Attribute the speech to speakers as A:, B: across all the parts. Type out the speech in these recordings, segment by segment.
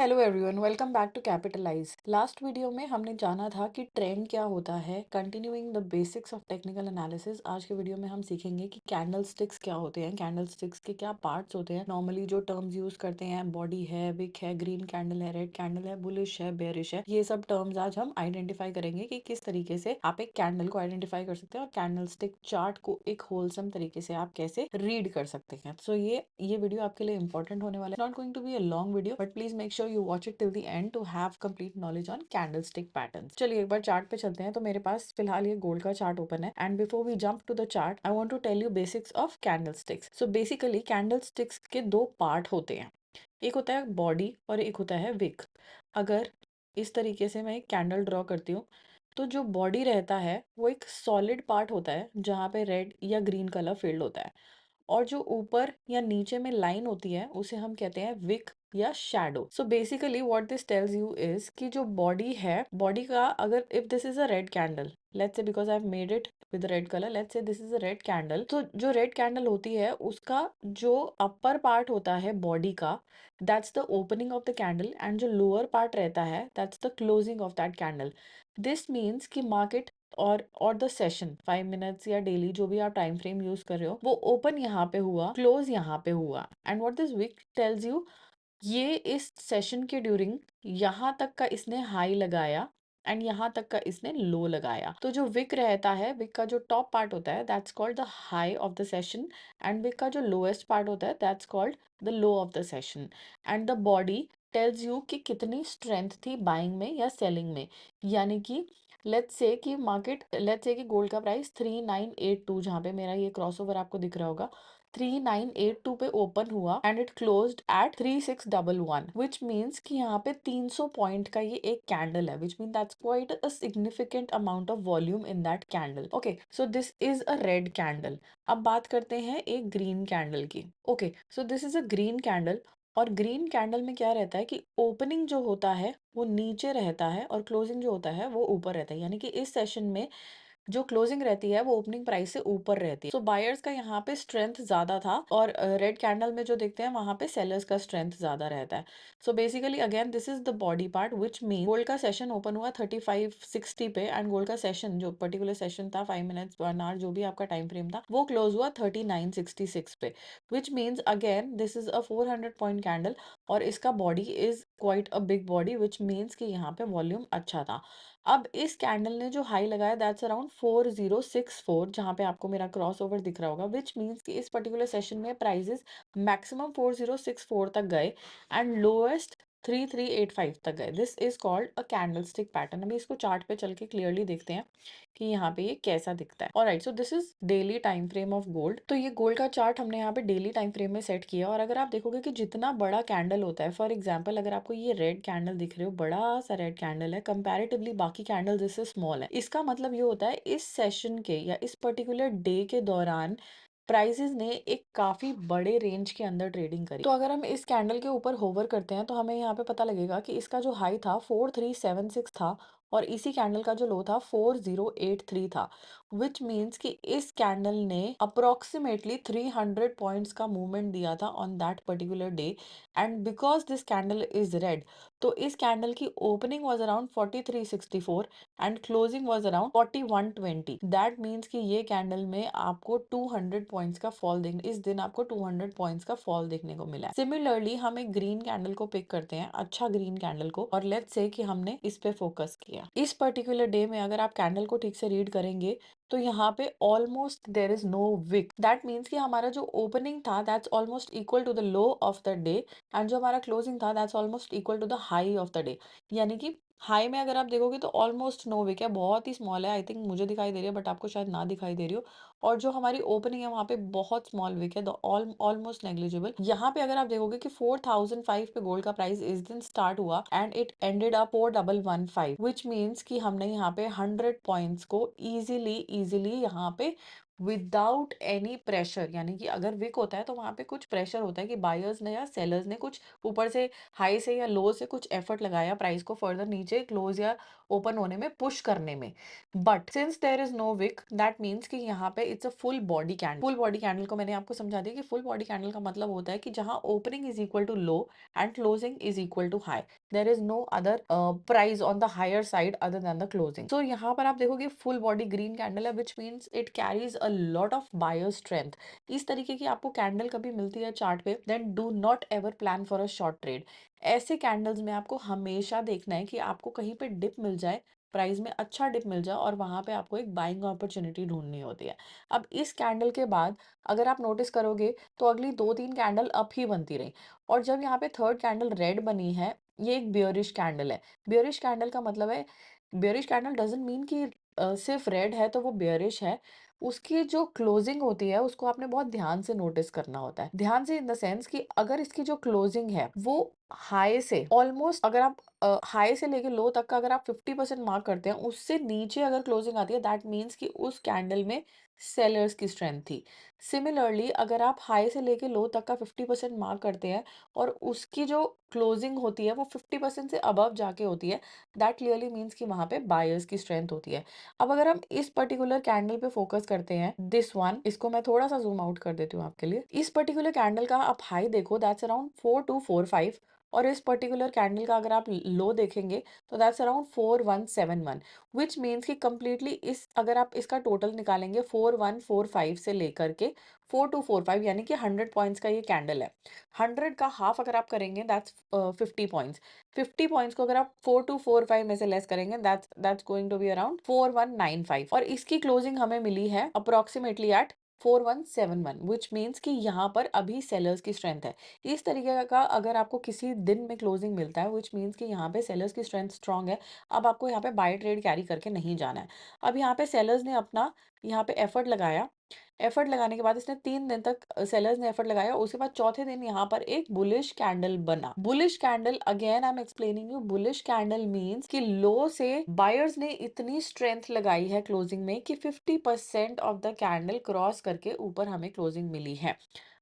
A: Hello everyone, welcome back to Capitalize. Last video में हमने जाना था कि ट्रेंड क्या होता है। Continuing the basics of technical analysis, आज के वीडियो में हम सीखेंगे कि कैंडल स्टिक्स क्या होते हैं, कैंडल स्टिक्स के क्या पार्ट्स होते हैं। नॉर्मली जो टर्म्स यूज करते हैं, बॉडी है, विक है, ग्रीन कैंडल है, रेड कैंडल है, बुलिश है, बेयरिश है, ये सब टर्म्स आज हम आइडेंटिफाई करेंगे कि किस तरीके से आप एक कैंडल को आइडेंटिफाई कर सकते हैं और कैंडल स्टिक चार्ट को एक होलसम तरीके से आप कैसे रीड कर सकते हैं। सो ये वीडियो आपके लिए इंपॉर्टेंट होने वाला है। Not going to be a long video, but please make sure you watch it till the end to have complete knowledge on candlestick patterns। चलिए एक बार चार्ट पे चलते हैं। तो मेरे पास फिलहाल ये गोल्ड का चार्ट ओपन है and before we jump to the chart I want to tell you basics of candlesticks. So basically candlesticks के दो पार्ट होते हैं, एक होता है बॉडी और एक होता है विक। अगर इस तरीके से मैं एक कैंडल ड्रॉ करती हूँ तो जो बॉडी रहता है वो एक सॉलिड पार्ट होता है जहाँ पे रेड या ग्रीन कलर फिल्ड होता है, और जो ऊपर या नीचे में लाइन होती है उसे हम कहते हैं विक या shadow. So basically what this tells you is कि जो बॉडी है, बॉडी का अगर if this is a red candle, let's say because I have made it with red colour, let's say this is a red candle, तो जो red candle होती है उसका जो अपर पार्ट होता है बॉडी का, that's the opening of the candle, and जो लोअर पार्ट रहता है that's the closing of that candle. This means कि मार्केट और द सेशन 5 मिनट्स या डेली जो भी आप टाइम फ्रेम यूज कर रहे हो, वो ओपन यहाँ पे हुआ, क्लोज यहाँ पे हुआ। And what this wick tells you, ये इस सेशन के ड्यूरिंग यहाँ तक का इसने हाई लगाया एंड यहाँ तक का इसने लो लगाया। तो जो विक रहता है, विक का जो टॉप पार्ट होता है that's called the high of the session, and wick का जो लोएस्ट पार्ट होता है that's called the low of the session. And the body tells you कि कितनी स्ट्रेंथ थी बाइंग में या सेलिंग में। यानी कि लेट्स से कि गोल्ड का प्राइस 3982, जहाँ पे मेरा ये क्रॉसओवर आपको दिख रहा होगा, 3982 पे ओपन हुआ and it closed eight 3611, which means कि यहाँ पे 300 पॉइंट का ये एक कैंडल है, which mean that's quite a significant amount of volume in that candle. Okay, so this is a red candle. अब बात करते हैं एक ग्रीन कैंडल की। Okay, so this is a green candle, और ग्रीन कैंडल में क्या रहता है कि ओपनिंग जो होता है वो नीचे रहता है और क्लोजिंग जो होता है वो ऊपर रहता है। यानी कि इस सेशन में जो क्लोजिंग रहती है वो ओपनिंग प्राइस से ऊपर रहती है। सो बायर्स का यहाँ पे स्ट्रेंथ ज्यादा था, और रेड कैंडल में जो देखते हैं वहां पे सेलर्स का स्ट्रेंथ ज्यादा रहता है। So basically again this is the body part, which mean gold का सेशन ओपन हुआ 3560 पे, एंड गोल्ड का सेशन जो पर्टिकुलर सेशन था 5 मिनट्स 1 आवर जो भी आपका टाइम फ्रेम था, वो क्लोज हुआ 3966 पे, which means again this is a 400 point candle, और इसका body is quite a big body, which means कि यहाँ पे वॉल्यूम अच्छा था। अब इस कैंडल ने जो हाई लगाया दैट्स अराउंड 4064, जहां पे आपको मेरा क्रॉस ओवर दिख रहा होगा, विच मीन्स कि इस पर्टिकुलर सेशन में प्राइजेस मैक्सिमम 4064 तक गए एंड लोएस्ट 3385 तक गए। This is called a candle stick pattern. अभी इसको चार्ट पे चल के क्लियरली देखते हैं कि यहाँ पे ये कैसा दिखता है। Alright, so this is daily time frame of gold. तो ये गोल्ड का चार्ट हमने यहाँ पे डेली टाइम फ्रेम में सेट किया, और अगर आप देखोगे कि जितना बड़ा कैंडल होता है, फॉर एग्जाम्पल अगर आपको ये रेड कैंडल दिख रहे हो, बड़ा सा रेड कैंडल है, कंपैरेटिवली बाकी कैंडल जिससे स्मॉल है, इसका मतलब ये होता है इस सेशन के या इस पर्टिकुलर डे के दौरान प्राइसेस ने एक काफी बड़े रेंज के अंदर ट्रेडिंग करी। तो अगर हम इस कैंडल के ऊपर होवर करते हैं तो हमें यहाँ पे पता लगेगा कि इसका जो हाई था 4376 था, और इसी कैंडल का जो लो था 4083 था, विच मीन्स कि इस कैंडल ने अप्रोक्सीमेटली 300 पॉइंट्स का मूवमेंट दिया था on that particular day. And because this candle is red, तो इस कैंडल की opening was around 4364 and closing was around 4120। That means कि ये कैंडल में आपको 200 पॉइंट्स का फॉल देखने, इस दिन आपको 200 पॉइंट्स का फॉल देखने को मिला है। सिमिलरली हम एक ग्रीन कैंडल को पिक करते हैं, अच्छा ग्रीन कैंडल को, और लेट्स से कि हमने इस पे फोकस किया। इस पर्टिकुलर डे में अगर आप कैंडल को ठीक से रीड करेंगे तो यहाँ पे almost there is no wick. That means कि हमारा जो ओपनिंग था that's almost equal to the low of the day, and जो हमारा क्लोजिंग था that's almost equal to the high of the day. यानी कि हाई में अगर आप देखोगे तो ऑलमोस्ट नो विक है, बहुत ही स्मॉल है। आई थिंक मुझे दिखाई दे रही है बट आपको शायद ना दिखाई दे रही हो। और जो हमारी ओपनिंग है वहां पे बहुत स्मॉल विक है, ऑलमोस्ट नेग्लिजिबल। यहाँ पे अगर आप देखोगे कि 4005 पे गोल्ड का प्राइस इस दिन स्टार्ट हुआ and it ended up 4115, which means कि हमने यहाँ पे 100 पॉइंट्स को इजीली इजीली यहाँ पे विदाउट एनी प्रेशर, यानी कि अगर विक होता है तो वहाँ पे कुछ प्रेशर होता है कि बायर्स ने या सेलर्स ने कुछ ऊपर से हाई से या लो से कुछ एफर्ट लगाया प्राइस को फर्दर नीचे क्लोज या ओपन होने में पुश करने में। But since there is no wick that means कि यहाँ पे it's a full body candle. Full body candle को मैंने आपको समझा दिया कि फुल बॉडी कैंडल का मतलब होता है कि जहाँ opening is equal to low and closing is equal to high, there is no other price on the higher side other than the closing. So यहाँ पर आप देखोगे फुल बॉडी ग्रीन कैंडल है which means it carries a lot of buyer strength. इस तरीके की आपको candle कभी मिलती है चार्ट पे, then do not ever plan for a short trade. ऐसे कैंडल्स में आपको हमेशा देखना है कि आपको कहीं पे डिप मिल जाए, प्राइस में अच्छा डिप मिल जाए और वहां पे आपको एक बाइंग अपॉर्चुनिटी ढूंढनी होती है। अब इस कैंडल के बाद अगर आप नोटिस करोगे तो अगली 2-3 कैंडल अप ही बनती रही, और जब यहाँ पे थर्ड कैंडल रेड बनी है, ये एक बियरिश कैंडल है। बियरिश कैंडल का मतलब है, बियरिश कैंडल डजंट मीन कि सिर्फ रेड है तो वो बियरिश है। उसकी जो क्लोजिंग होती है उसको आपने बहुत ध्यान से नोटिस करना होता है। ध्यान से इन द सेंस कि अगर इसकी जो क्लोजिंग है वो हाई से ऑलमोस्ट, अगर आप हाई से लेके लो तक का अगर आप 50% मार्क करते हैं, उससे नीचे अगर क्लोजिंग आती है दैट मीन्स कि उस कैंडल में सेलर्स की स्ट्रेंथ थी। सिमिलरली अगर आप हाई से लेके लो तक का 50% मार्क करते हैं और उसकी जो क्लोजिंग होती है वो 50% से अबव जाके होती है, दैट क्लियरली मीन्स कि वहां पे बायर्स की स्ट्रेंथ होती है। अब अगर हम इस पर्टिकुलर कैंडल पे फोकस करते हैं, दिस वन, इसको मैं थोड़ा सा जूम आउट कर देती हूँ आपके लिए। इस पर्टिकुलर कैंडल का आप हाई देखो, दैट्स अराउंड 4245, और इस पर्टिकुलर कैंडल का अगर आप लो देखेंगे तो दैट्स अराउंड 4171, विच मीन्स कि कंप्लीटली इस, अगर आप इसका टोटल निकालेंगे 4145 से लेकर के 4245, यानी कि 100 पॉइंट्स का ये कैंडल है। 100 का हाफ अगर आप करेंगे दैट्स 50 पॉइंट्स। 50 पॉइंट्स को अगर आप 4245 में से लेस करेंगे that's going to be around 4195, और इसकी क्लोजिंग हमें मिली है अप्रोक्सीमेटली एट 4171, विच मीन्स कि यहाँ पर अभी सेलर्स की स्ट्रेंथ है। इस तरीके का अगर आपको किसी दिन में क्लोजिंग मिलता है विच मीन्स कि यहाँ पे सेलर्स की स्ट्रेंथ स्ट्रांग है, अब आपको यहाँ पे बाय ट्रेड कैरी करके नहीं जाना है। अब यहाँ पे सेलर्स ने अपना यहाँ पे एफर्ट लगाया, एफर्ट लगाने के बाद इसने 3 दिन तक सेलर्स ने एफर्ट लगाया, उसके बाद चौथे दिन यहाँ पर एक बुलिश कैंडल बना। Bullish candle, again I am explaining you, bullish candle means कि लो से बायर्स ने इतनी स्ट्रेंथ लगाई है क्लोजिंग में कि 50% ऑफ द कैंडल क्रॉस करके ऊपर हमें क्लोजिंग मिली है।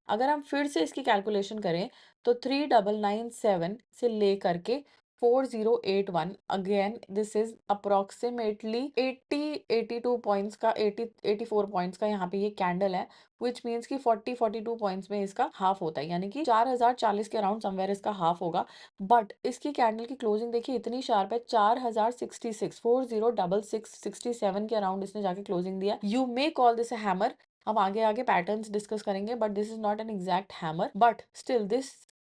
A: अगर हम फिर से इसकी कैलकुलेशन करें तो 3997 से लेकर के 4081, again this is approximately 82 points का, 84 पॉइंट्स का यहाँ पे ये कैंडल है, विच मीन्स कि 42 पॉइंट्स में इसका हाफ होता है, यानी कि 4040 के अराउंड समवेयर इसका हाफ होगा। बट इसकी कैंडल की क्लोजिंग देखिए इतनी शार्प है, 4066, 406667 के अराउंड इसने जाके क्लोजिंग दिया। You may call this a hammer, हम आगे आगे पैटर्न्स डिस्कस करेंगे, but this is not an exact hammer, but still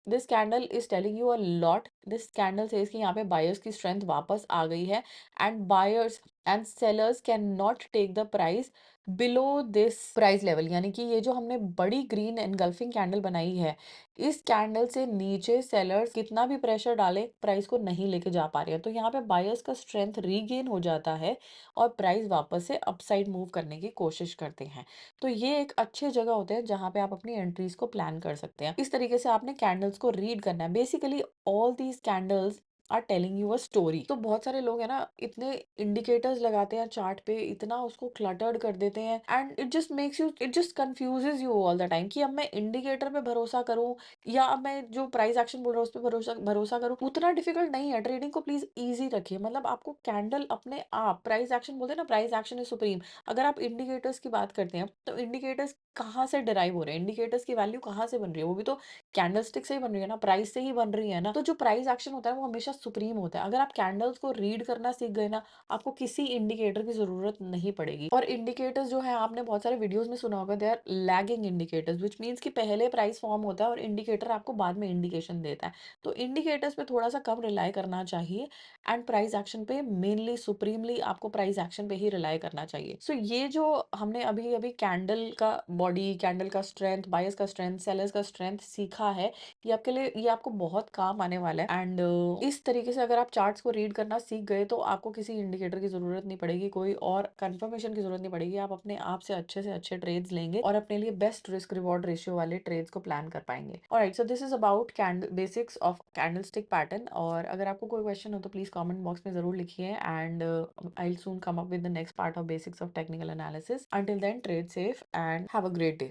A: this candle is telling you a lot. This candle says कि यहाँ पे बायर्स की स्ट्रेंथ वापस आ गई है, and buyers and sellers can not take the price below this price level, यानी कि ये जो हमने बड़ी ग्रीन एनगल्फिंग कैंडल बनाई है, इस कैंडल से नीचे सेलर्स कितना भी प्रेशर डाले प्राइस को नहीं लेके जा पा रहे हैं, तो यहाँ पे बायर्स का स्ट्रेंथ रीगेन हो जाता है और प्राइस वापस से अपसाइड मूव करने की कोशिश करते हैं। तो ये एक अच्छे जगह होते हैं जहाँ पे आप अपनी एंट्रीज को प्लान कर सकते हैं। इस तरीके से आपने कैंडल्स को रीड करना है। Basically all these candles are telling you a story. तो बहुत सारे लोग है ना, इतने इंडिकेटर्स लगाते हैं चार्ट पे, इतना उसको क्लटर्ड कर देते हैं, and it just makes you, it just confuses you all the time कि अब मैं इंडिकेटर पे भरोसा करूं या अब मैं जो प्राइस एक्शन बोल रहा हूँ उस पर भरोसा भरोसा करूं। उतना डिफिकल्ट नहीं है, ट्रेडिंग को प्लीज इजी रखिए। मतलब आपको कैंडल अपने आप, प्राइस एक्शन बोलते हैं ना, प्राइस एक्शन इज सुप्रीम। अगर आप इंडिकेटर्स की बात करते हैं तो इंडिकेटर्स कहाँ से डिराइव हो रहे हैं, इंडिकेटर्स की वैल्यू कहाँ से बन रही है, वो भी तो कैंडलस्टिक से ही बन रही है ना, प्राइस से ही बन रही है ना। तो जो प्राइस एक्शन होता है वो हमेशा सुप्रीम होता है। अगर आप कैंडल्स को रीड करना सीख गए ना, आपको किसी इंडिकेटर की जरूरत नहीं पड़ेगी। और इंडिकेटर्स जो है, आपने बहुत सारे वीडियोस में सुना होगा, they are lagging indicators, which means कि पहले प्राइस फॉर्म होता है और इंडिकेटर आपको बाद में इंडिकेशन देता है। तो इंडिकेटर्स पे थोड़ा सा कम रिलाई करना चाहिए, एंड प्राइस एक्शन पे मेनली, सुप्रीमली आपको प्राइस एक्शन पे ही रिलाई करना चाहिए। सो ये जो हमने अभी अभी कैंडल का बॉडी, कैंडल का स्ट्रेंथ, बायस का स्ट्रेंथ, सेलर्स का स्ट्रेंथ सीखा है, ये आपको बहुत काम आने वाला है। एंड इस तरीके से अगर आप चार्ट्स को रीड करना सीख गए तो आपको किसी इंडिकेटर की ज़रूरत नहीं पड़ेगी, कोई और कंफर्मेशन की ज़रूरत नहीं पड़ेगी। आप अपने आप से अच्छे ट्रेड्स लेंगे और अपने लिए बेस्ट रिस्क रिवॉर्ड रेशियो वाले ट्रेड्स को प्लान कर पाएंगे। Alright, so this is about basics of candlestick pattern. और अगर आपको कोई क्वेश्चन हो तो प्लीज़ कमेंट बॉक्स में ज़रूर लिखिए and I will soon come up with the next part of basics of technical analysis. Until then, trade safe and have a great day.